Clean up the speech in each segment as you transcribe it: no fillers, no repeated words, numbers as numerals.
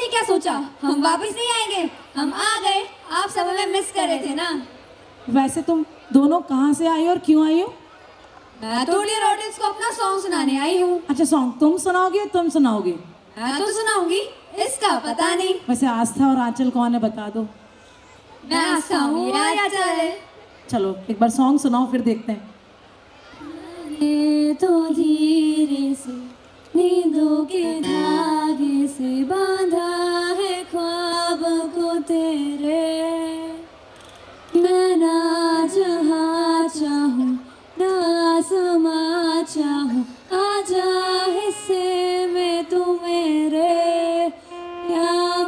क्या सोचा हम वापस नहीं आएंगे? हम आ गए, आप सब हमें मिस कर रहे थे ना। वैसे तुम दोनों कहाँ से आई हो और क्यों आई हो? मैं तो डियर ऑडियंस को अपना सॉन्ग सुनाने आई हूँ। अच्छा, सॉन्ग तुम सुनाओगे? तुम सुनाओगे? मैं तो सुनाऊंगी, इसका पता नहीं। वैसे आस्था और आंचल कौन है बता दो। मैं आस्था हूँ या चले। चलो एक बार सॉन्ग सुनाओ फिर देखते हैं। तो धीरे से नींदों के धागे से बांधा है ख्वाब को तेरे। मैं ना जहाँ चाहूँ ना आसमां चाहूँ, आजा हिस्से में तू मेरे। या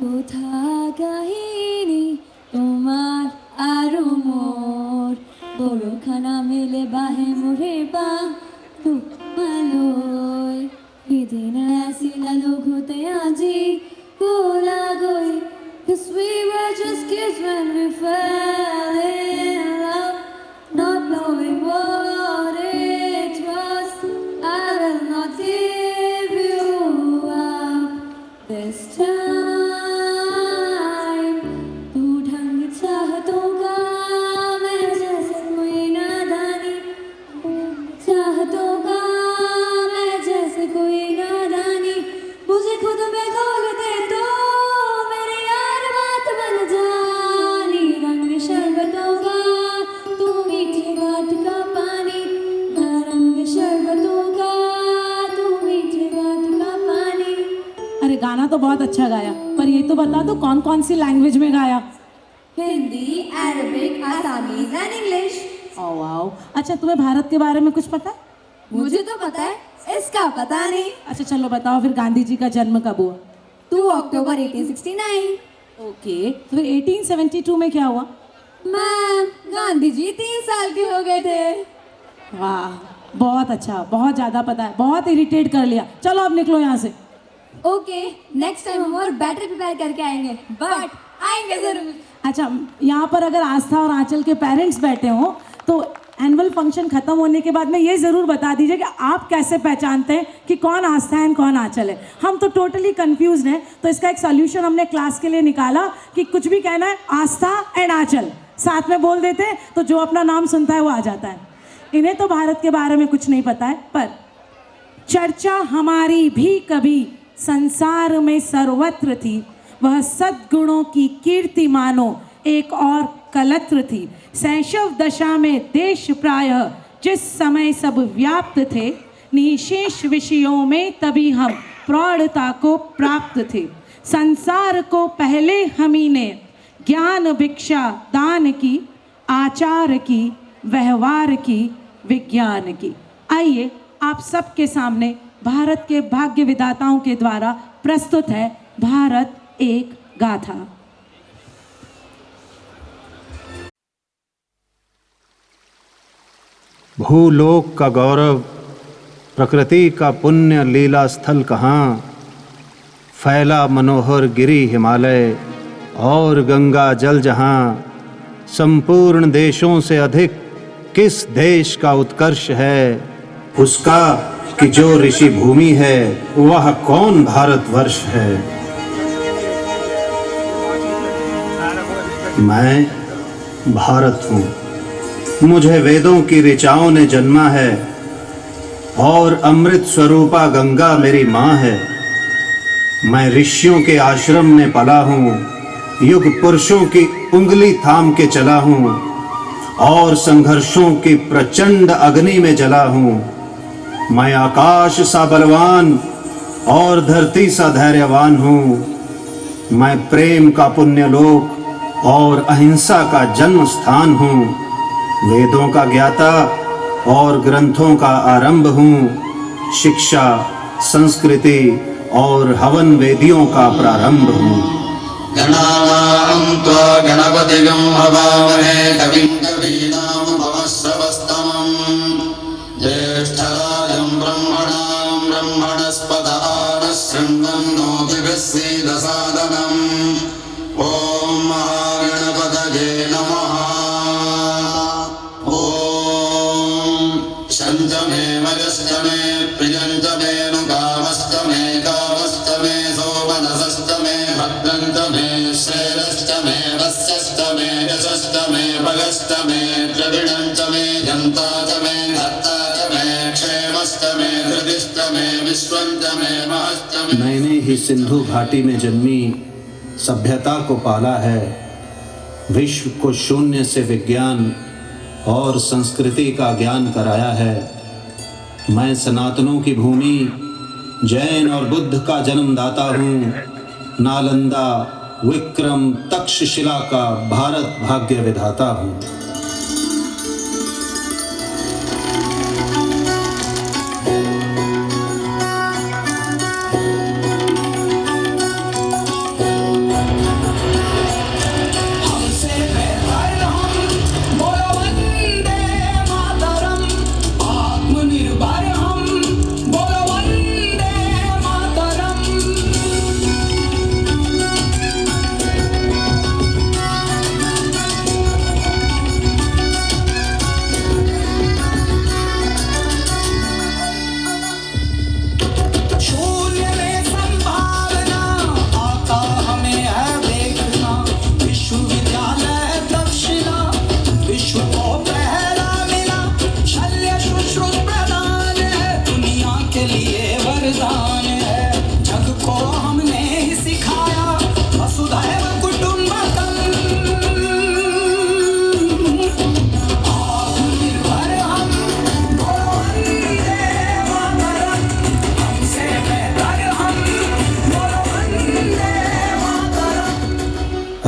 কোথা কাহিনী তোমার আরো মোর বড়খানা মেলে বাহে মোরে বা তোমালয় ইদিন আসিলা লঘুতে আজি কোলা গই 'cause we were just kids when we fell in love not knowing what it was. I will not give you up this time. तू ढंग चाहतों का मैं जैसे कोई नादानी, चाहतों का मैं जैसे कोई नादानी। मुझे खुद में खोल दे तो मेरे यार बात बन जानी। रंग शरबतों का तू मीठे घाट का पानी, रंग शरबतों का तू मीठे घाट का पानी। अरे गाना तो बहुत अच्छा गाया, पर ये तो बता दो कौन कौन सी लैंग्वेज में गाया? Hindi, Arabic, Assamese and English. Oh wow. अच्छा, तुम्हें भारत के बारे में कुछ पता है? मुझे तो पता है, इसका पता नहीं। अच्छा चलो बताओ फिर, गांधी जी का जन्म कब हुआ? 2 अक्टूबर 1869। ओके, तो फिर 1872 में क्या हुआ? मैम, गांधी जी 3 साल के हो गए थे। वाह, बहुत अच्छा, बहुत ज़्यादा पता है, बहुत इरिटेट कर लिया। चलो अब निकलो यहाँ से। ओके, नेक्स्ट टाइम हम और बेटर प्रिपेयर करके आएंगे, बट आएंगे जरूर। अच्छा, यहाँ पर अगर आस्था और आंचल के पेरेंट्स बैठे हों तो एनुअल फंक्शन खत्म होने के बाद में ये ज़रूर बता दीजिए कि आप कैसे पहचानते हैं कि कौन आस्था है कौन आंचल है। हम तो टोटली कंफ्यूज हैं, तो इसका एक सॉल्यूशन हमने क्लास के लिए निकाला कि कुछ भी कहना है आस्था एंड आंचल साथ में बोल देते हैं, तो जो अपना नाम सुनता है वो आ जाता है। इन्हें तो भारत के बारे में कुछ नहीं पता है, पर चर्चा हमारी भी कभी संसार में सर्वत्र थी, वह सद्गुणों की कीर्ति मानो एक और कलत्र थी। शैशव दशा में देश प्रायः जिस समय सब व्याप्त थे, निशेष विषयों में तभी हम प्रौढ़ता को प्राप्त थे। संसार को पहले हमी ने ज्ञान भिक्षा दान की, आचार की, व्यवहार की, विज्ञान की। आइए आप सबके सामने भारत के भाग्य विधाताओं के द्वारा प्रस्तुत है भारत एक गाथा। भूलोक का गौरव, प्रकृति का पुण्य लीला स्थल कहाँ, फैला मनोहर गिरी हिमालय और गंगा जल जहाँ। संपूर्ण देशों से अधिक किस देश का उत्कर्ष है, उसका कि जो ऋषि भूमि है वह कौन भारतवर्ष है। मैं भारत हूँ, मुझे वेदों की ऋचाओं ने जन्मा है और अमृत स्वरूपा गंगा मेरी माँ है। मैं ऋषियों के आश्रम में पला हूँ, युग पुरुषों की उंगली थाम के चला हूँ और संघर्षों की प्रचंड अग्नि में जला हूँ। मैं आकाश सा बलवान और धरती सा धैर्यवान हूँ। मैं प्रेम का पुण्यलोक और अहिंसा का जन्म स्थान हूँ। वेदों का ज्ञाता और ग्रंथों का आरंभ हूँ। शिक्षा, संस्कृति और हवन वेदियों का प्रारंभ हूँ। गणानां त्वा गणपतिगं हवामहे कविं कवीनामुपमश्रवस्तमं ज्येष्ठराजं ब्रह्मणां ब्रह्मणस्पत आनः शृण्वन्नोतिभिः सीदसादनम् ॐ महागणपतये नमः ॐ शञ्च मे मयश्च मे प्रियञ्च मे नुकामश्च मे कामश्च मे सोमनसश्च मे भद्रञ्च मे श्रेयश्च मे वस्यश्च मे यशश्च मे भगश्च मे द्रविणञ्च मे जन्ता च मे हर्ता च मे क्षेमश्च मे धृतिश्च मे विश्वञ्च मे महश्च मे। मैंने ही सिंधु घाटी में जन्मी सभ्यता को पाला है, विश्व को शून्य से विज्ञान और संस्कृति का ज्ञान कराया है। मैं सनातनों की भूमि जैन और बुद्ध का जन्मदाता हूँ। नालंदा विक्रम तक्षशिला का भारत भाग्य विधाता हूँ।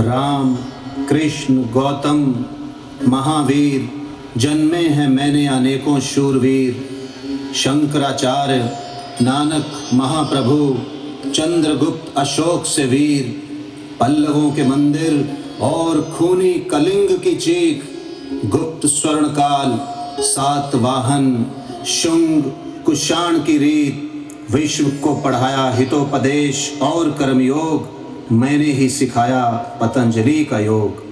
राम, कृष्ण, गौतम, महावीर जन्मे हैं मैंने अनेकों शूरवीर। शंकराचार्य, नानक, महाप्रभु, चंद्रगुप्त, अशोक से वीर। पल्लवों के मंदिर और खूनी कलिंग की चीख। गुप्त स्वर्णकाल, सातवाहन, शुंग, कुषाण की रीत। विश्व को पढ़ाया हितोपदेश और कर्मयोग। मैंने ही सिखाया पतंजलि का योग।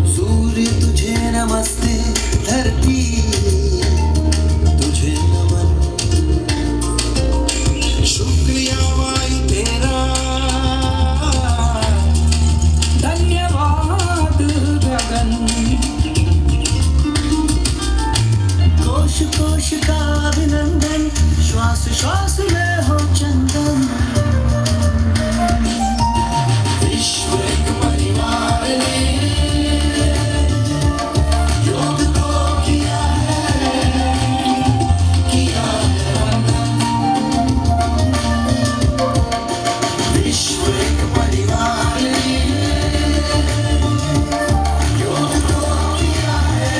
सूर्य तुझे नमस्ते, धरती तुझे नमन। शुक्रिया वायु तेरा, धन्यवाद गगन। कोश कोश का अभिनंदन, श्वास श्वास में हो चंदन। विश्व एक परिवार ने योग को किया है विश्व एक परिवार ने योग को किया है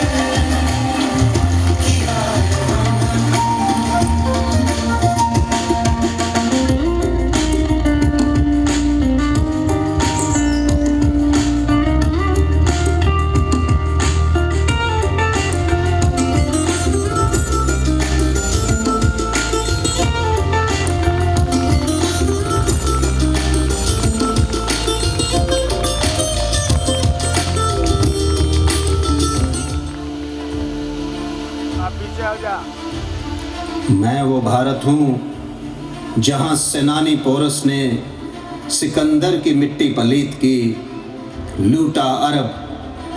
मैं वो भारत हूँ जहाँ सेनानी पोरस ने सिकंदर की मिट्टी पलीत की। लूटा अरब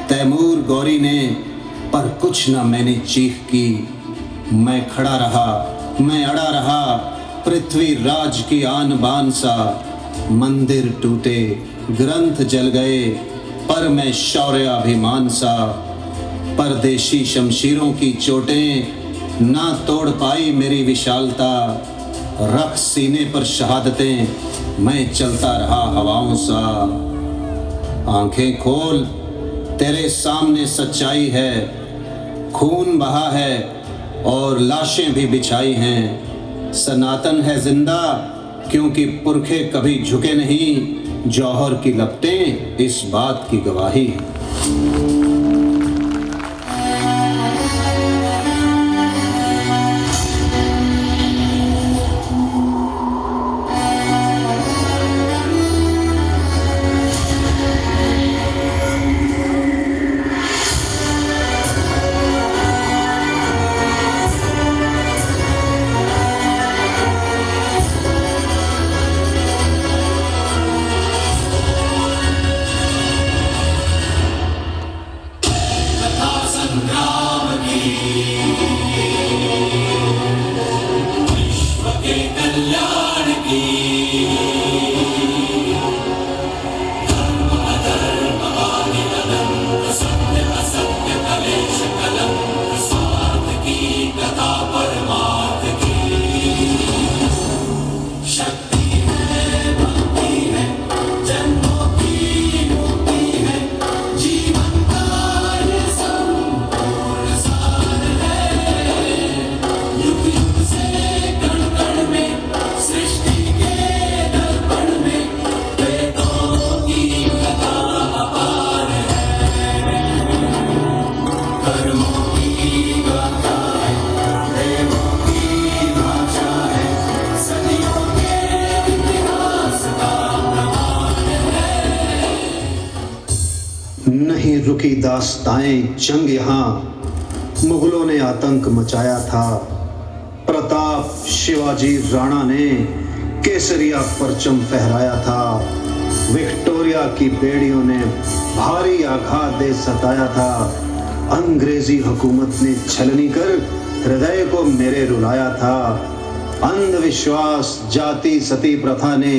तैमूर गौरी ने, पर कुछ न मैंने चीख की। मैं खड़ा रहा, मैं अड़ा रहा, पृथ्वी राज की आन बान सा। मंदिर टूटे, ग्रंथ जल गए, पर मैं शौर्याभिमान सा। परदेशी शमशीरों की चोटें ना तोड़ पाई मेरी विशालता। रख सीने पर शहादतें, मैं चलता रहा हवाओं सा। आंखें खोल, तेरे सामने सच्चाई है। खून बहा है और लाशें भी बिछाई हैं। सनातन है जिंदा क्योंकि पुरखे कभी झुके नहीं। जौहर की लपटें इस बात की गवाही हैं। नहीं रुकी दास्ताएं जंग यहाँ, मुगलों ने आतंक मचाया था। प्रताप शिवाजी राणा ने केसरिया परचम फहराया था। विक्टोरिया की बेड़ियों ने भारी आघात दे सताया था। अंग्रेजी हुकूमत ने छलनी कर हृदय को मेरे रुलाया था। अंधविश्वास जाति सती प्रथा ने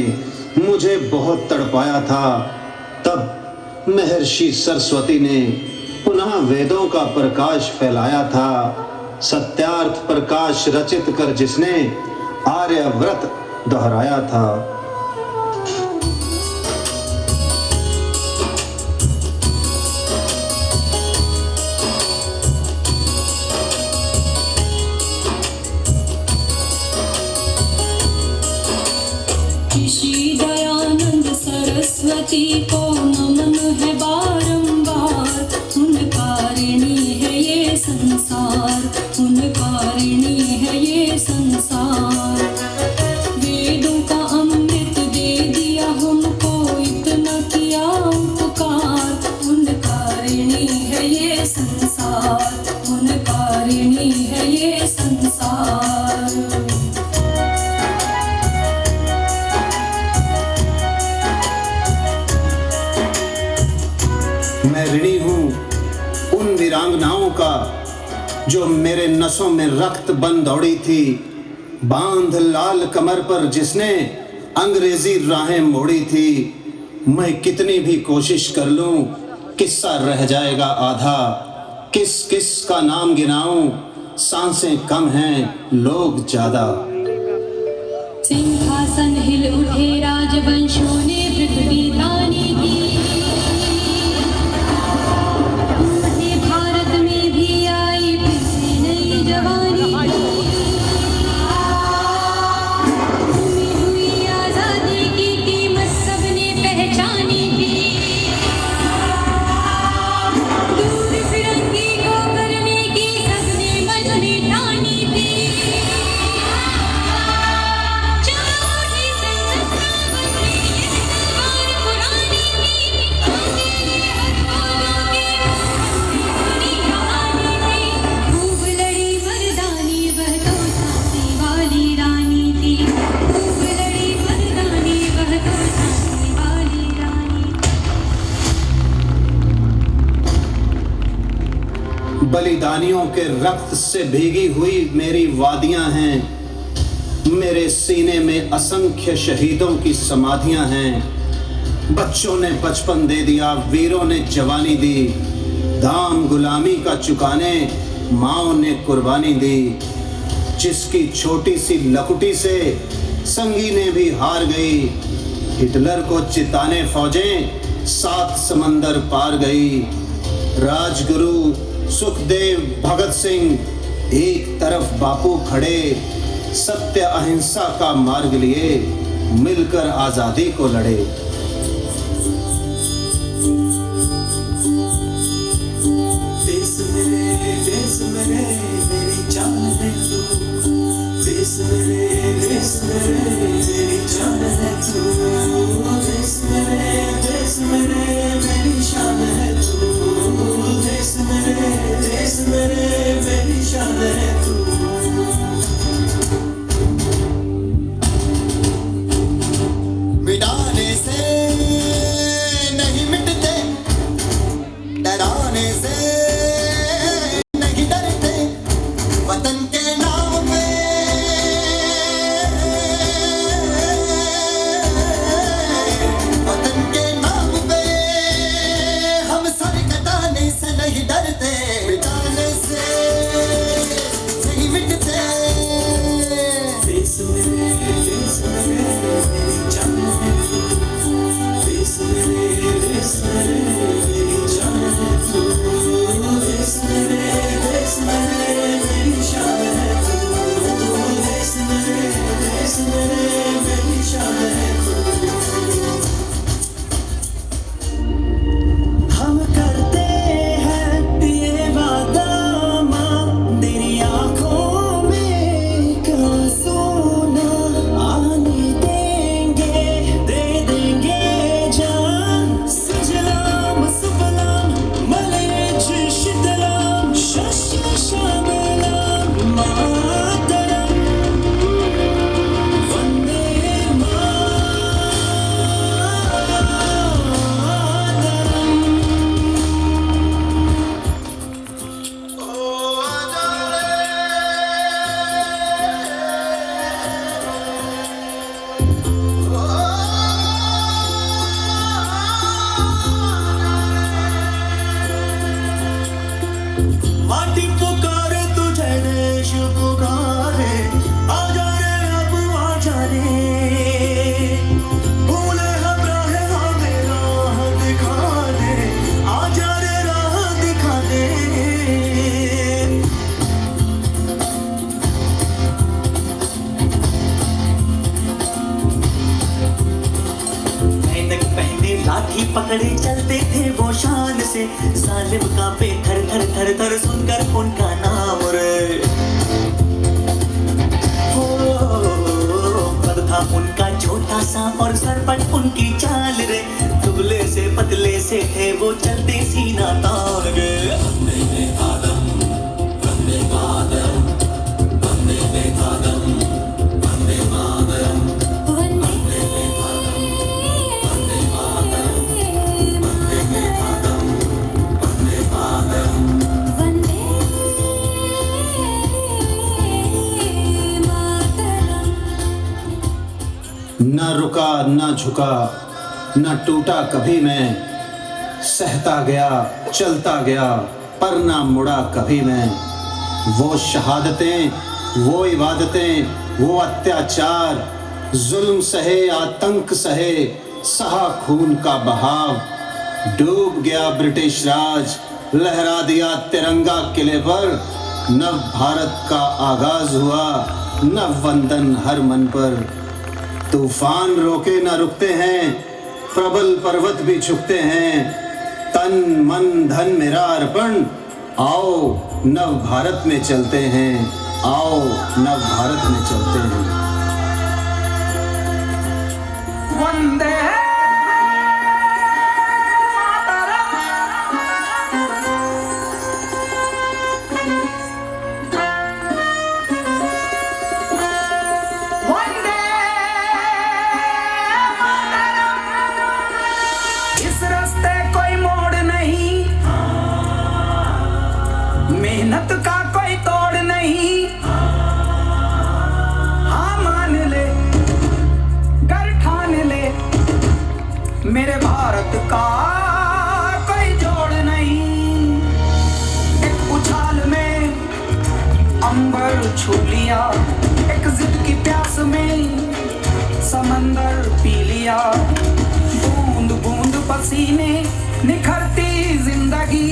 मुझे बहुत तड़पाया था। तब महर्षि सरस्वती ने पुनः वेदों का प्रकाश फैलाया था। सत्यार्थ प्रकाश रचित कर जिसने आर्यव्रत दोहराया था। ऋषि दयानंद सरस्वती को नमन है बारंबार। उन कारिणी है ये संसार, उन कारिणी है ये संसार। वेदों का अमृत दे दिया हमको, इतना किया उपकार। उन कारिणी है ये संसार, उन कारिणी है ये संसार। मैं ऋणी हूँ उन वीरांगनाओं का जो मेरे नसों में रक्त बन दौड़ी थी। बांध लाल कमर पर जिसने अंग्रेजी राहें मोड़ी थी। मैं कितनी भी कोशिश कर लूं किस्सा रह जाएगा आधा। किस किस का नाम गिनाऊं, सांसें कम हैं लोग ज्यादा। सिंहासन हिल उठे राजवंशों ने पृथ्वी दानी की। भारत में भी आई फिर से नई जवानी हुई। आजादी की कीमत सबने पहचानी थी। दूर फिरंगी को करने की सबने मन में ठानी थी। बलिदानियों के रक्त से भीगी हुई मेरी वादियां हैं। मेरे सीने में असंख्य शहीदों की समाधियां हैं। बच्चों ने बचपन दे दिया, वीरों ने जवानी दी। दाम गुलामी का चुकाने माओ ने कुर्बानी दी। जिसकी छोटी सी लकुटी से संगी ने भी हार गई। हिटलर को चिताने फौजें 7 समंदर पार गई। राजगुरु सुखदेव, भगत सिंह एक तरफ बापू खड़े, सत्य अहिंसा का मार्ग लिए मिलकर आजादी को लड़े। देश मेरे मेरी जान है तू, देश मेरे मेरी जान है तू, देश मेरे मेरी शान है तू, देश मेरे मेरी शान है तू। मिटाने से नहीं मिटते, डराने से नहीं डरते, वतन के नाम पे हम सर कटाने से नहीं डरते, मिटाने से नहीं मिटते। देश मेरे मेरी जान है तू, देश मेरे मेरी जान है तू, देश मेरे मेरी शान है तू, देश मेरे मेरी शान है तू। हम करते हैं ये वादा माँ, तेरी आँखों में का सोना आने देंगे, दे देंगे जान। सजलाम सुफलाम मलेच शीतलाम शस्य श्यामलाम मातरम, वंदे मातरम। माटी पुकारे तुझे, देश पुकारे, आजा रे अब आजा रे। भूले हम राहें हमें राह दिखा दे, आजा रे राह दिखा दे। ऐनक पहने लाठी पकड़े चलते थे वो शान से, जालिम कांपे थर थर थर थर सुनकर उनका नाम रे। हो पद था उनका छोटा सा और सरपट उनकी चाल रे, दुबले से पतले से थे वो चलते सीना तान गे। वंदे मातरम, वंदे मातरम, वंदे मातरम, वंदे मातरम। न रुका न झुका न टूटा कभी मैं, सहता गया चलता गया पर ना मुड़ा कभी मैं। वो शहादतें, वो इबादतें, वो अत्याचार, जुल्म सहे आतंक सहे, सहा खून का बहाव। डूब गया ब्रिटिश राज, लहरा दिया तिरंगा किले पर, नव भारत का आगाज हुआ, नव वंदन हर मन पर। तूफान रोके न रुकते हैं, प्रबल पर्वत भी झुकते हैं, तन मन धन मेरा अर्पण। आओ नव भारत में चलते हैं, आओ नव भारत में चलते हैं। वंदे मेहनत का कोई तोड़ नहीं, हाँ मान ले, घर ठान ले, मेरे भारत का कोई जोड़ नहीं। एक उछाल में अंबर छू लिया, एक जिद की प्यास में समंदर पी लिया। बूंद बूंद पसीने निखरती जिंदगी,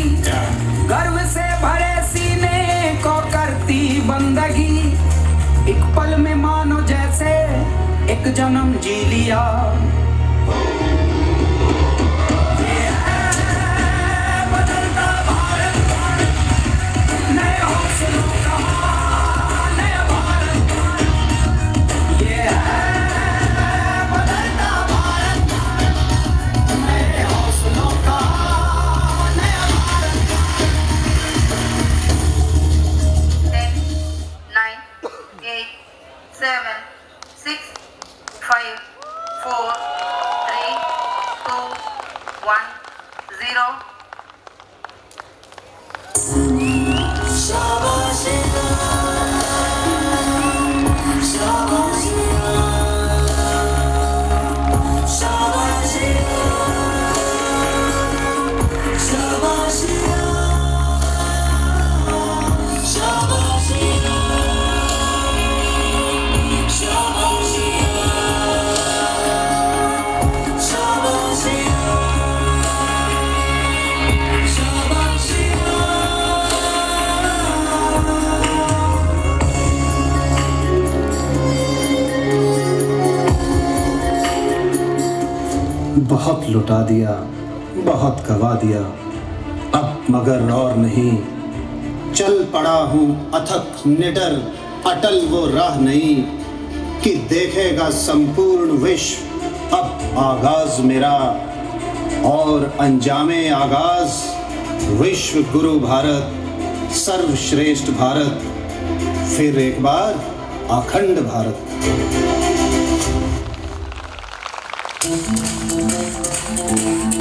गर्व से भरे सीने को करती बंदगी, एक पल में मानो जैसे एक जन्म जी लिया। ये है बदलता भारत, नए हौसलों का नया भारत। ये है बदलता भारत, नए हौसलों का नया भारत। 10, 9, 8, 7, 6, 5, 4, 3, 2, 1, 0. बहुत लुटा दिया, बहुत गवा दिया, अब मगर और नहीं। चल पड़ा हूँ अथक निडर, अटल वो राह नहीं कि देखेगा संपूर्ण विश्व अब आगाज मेरा और अंजामे आगाज। विश्व गुरु भारत, सर्वश्रेष्ठ भारत, फिर एक बार अखंड भारत। Thank you.